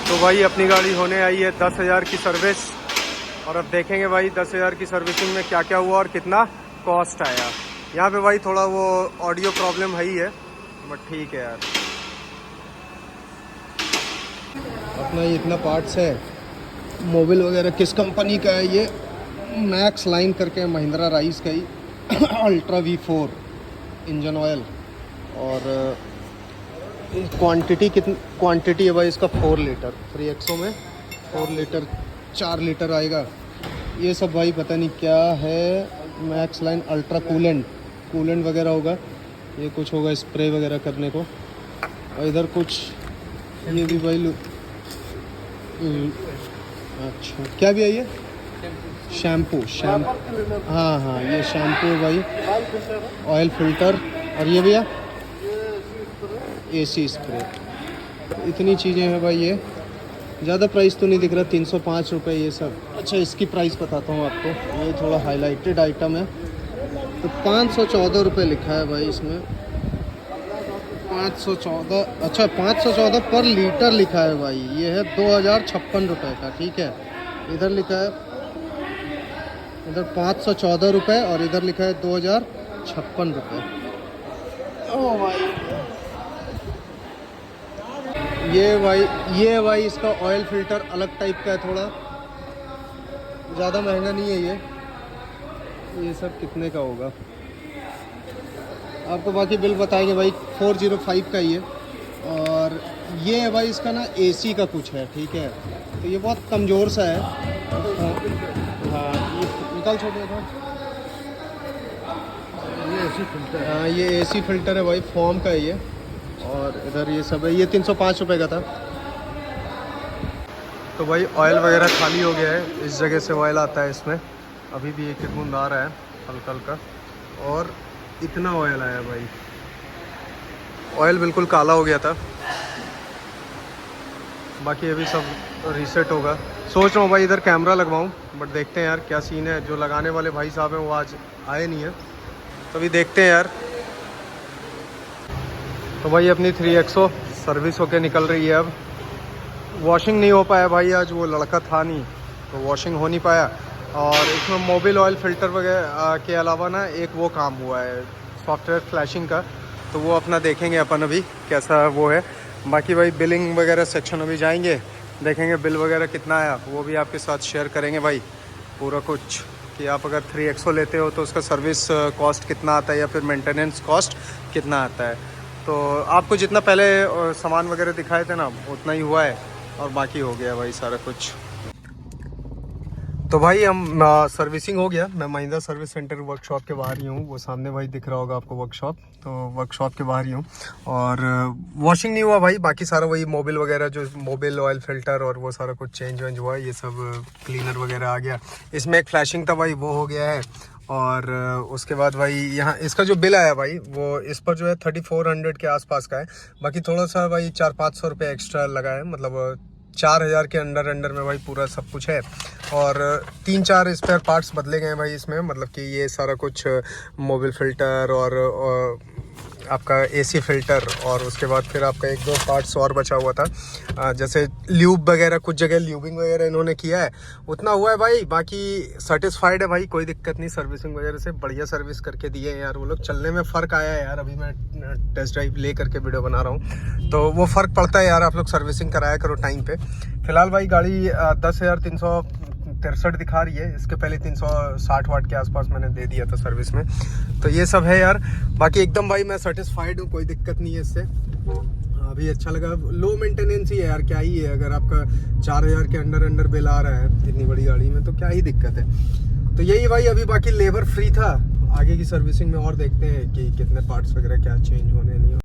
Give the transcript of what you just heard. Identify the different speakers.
Speaker 1: तो भाई अपनी गाड़ी होने आई है 10,000 की सर्विस, और अब देखेंगे भाई 10,000 की सर्विसिंग में क्या क्या हुआ और कितना कॉस्ट आया। यहाँ पे भाई थोड़ा वो ऑडियो प्रॉब्लम है ही है, बट ठीक है यार। अपना ये इतना पार्ट्स है, मोबिल वगैरह किस कंपनी का है ये, मैक्स लाइन करके महिंद्रा राइस का ही अल्ट्रा V4 इंजन ऑयल। और क्वांटिटी है भाई इसका 4 लीटर, 3XO में 4 लीटर 4 लीटर आएगा। ये सब भाई पता नहीं क्या है, मैक्स लाइन अल्ट्रा कूलेंट वगैरह होगा, ये कुछ होगा स्प्रे वगैरह करने को। और इधर कुछ ये भी भाई अच्छा क्या भी है ये, शैम्पू हाँ ये शैम्पू है भाई, ऑयल फिल्टर। और ये भैया AC स्प्रे। इतनी चीज़ें हैं भाई, ये ज़्यादा प्राइस तो नहीं दिख रहा, 305 रुपये ये सब। अच्छा इसकी प्राइस बताता हूँ आपको, ये थोड़ा हाईलाइटेड आइटम है तो 514 रुपये लिखा है भाई इसमें, 514। अच्छा 514 पर लीटर लिखा है भाई, ये है 2056 रुपये का, ठीक है। इधर लिखा है, इधर 514 रुपये और इधर लिखा है 2056 रुपये। ओ भाई ये भाई इसका ऑयल फिल्टर अलग टाइप का है, थोड़ा ज़्यादा महंगा नहीं है ये सब कितने का होगा आपको बाकी बिल बताएंगे भाई। 405 का ये। और ये है भाई इसका ना AC का कुछ है, ठीक है, तो ये बहुत कमज़ोर सा है। हाँ ये निकाल छोटे था, ये AC फिल्टर है भाई, फॉर्म का है ये। और इधर ये सब है, ये 305 रुपये का था। तो भाई ऑयल वगैरह खाली हो गया है, इस जगह से ऑयल आता है इसमें, अभी भी एक बूंद आ रहा है हल्का हल्का। और इतना ऑयल आया भाई, ऑयल बिल्कुल काला हो गया था। बाकी अभी सब रीसेट होगा। सोच रहा हूँ भाई इधर कैमरा लगवाऊँ, बट देखते हैं यार क्या सीन है। जो लगाने वाले भाई साहब हैं वो आज आए नहीं है, तो अभी देखते हैं यार। तो भाई अपनी 3XO सर्विस होके निकल रही है। अब वॉशिंग नहीं हो पाया भाई, आज वो लड़का था नहीं तो वॉशिंग हो नहीं पाया। और इसमें मोबिल ऑयल फ़िल्टर वगैरह के अलावा ना एक वो काम हुआ है सॉफ्टवेयर फ्लैशिंग का, तो वो अपना देखेंगे अपन अभी कैसा वो है। बाकी भाई बिलिंग वगैरह सेक्शन अभी जाएंगे, देखेंगे बिल वगैरह कितना आया, वो भी आपके साथ शेयर करेंगे भाई पूरा कुछ, कि आप अगर 3XO लेते हो तो उसका सर्विस कॉस्ट कितना आता है या फिर मेंटेनेंस कॉस्ट कितना आता है। तो आपको जितना पहले सामान वगैरह दिखाए थे ना उतना ही हुआ है, और बाकी हो गया भाई सारा कुछ। तो भाई हम सर्विसिंग हो गया, मैं महिंद्रा सर्विस सेंटर वर्कशॉप के बाहर ही हूँ, वो सामने भाई दिख रहा होगा आपको वर्कशॉप, तो वर्कशॉप के बाहर ही हूँ। और वॉशिंग नहीं हुआ भाई, बाकी सारा वही मोबिल वगैरह, जो मोबिल ऑयल फिल्टर और वो सारा कुछ चेंज वेंज हुआ, ये सब क्लीनर वगैरह आ गया। इसमें एक फ्लैशिंग था भाई, वो हो गया है। और उसके बाद भाई यहाँ इसका जो बिल आया भाई, वो इस पर जो है 3400 के आसपास का है। बाकी थोड़ा सा भाई 400-500 रुपये एक्स्ट्रा लगा है, मतलब 4000 के अंडर में भाई पूरा सब कुछ है। और 3-4 स्पेयर पार्ट्स बदले गए हैं भाई इसमें, मतलब कि ये सारा कुछ मोबिल फिल्टर और आपका AC फिल्टर, और उसके बाद फिर आपका 1-2 पार्ट्स और बचा हुआ था, जैसे ल्यूब वगैरह, कुछ जगह ल्यूबिंग वगैरह इन्होंने किया है, उतना हुआ है भाई। बाकी सेटिस्फाइड है भाई, कोई दिक्कत नहीं, सर्विसिंग वगैरह से बढ़िया सर्विस करके दिए हैं यार वो लोग। चलने में फ़र्क आया है यार, अभी मैं टेस्ट ड्राइव ले करके वीडियो बना रहा हूँ, तो वो फ़र्क पड़ता है यार। आप लोग सर्विसिंग कराया करो टाइम पे। फिलहाल भाई गाड़ी 10,363 दिखा रही है, इसके पहले 360 वाट के आसपास मैंने दे दिया था सर्विस में। तो ये सब है यार, बाकी एकदम भाई मैं सेटिस्फाइड हूँ, कोई दिक्कत नहीं है इससे। अभी अच्छा लगा, लो मेंटेनेंस ही है यार, क्या ही है। अगर आपका 4000 के अंडर बिल आ रहा है इतनी बड़ी गाड़ी में, तो क्या ही दिक्कत है। तो यही भाई, अभी बाकी लेबर फ्री था, आगे की सर्विसिंग में और देखते हैं कि कितने पार्ट्स वगैरह क्या चेंज होने नहीं।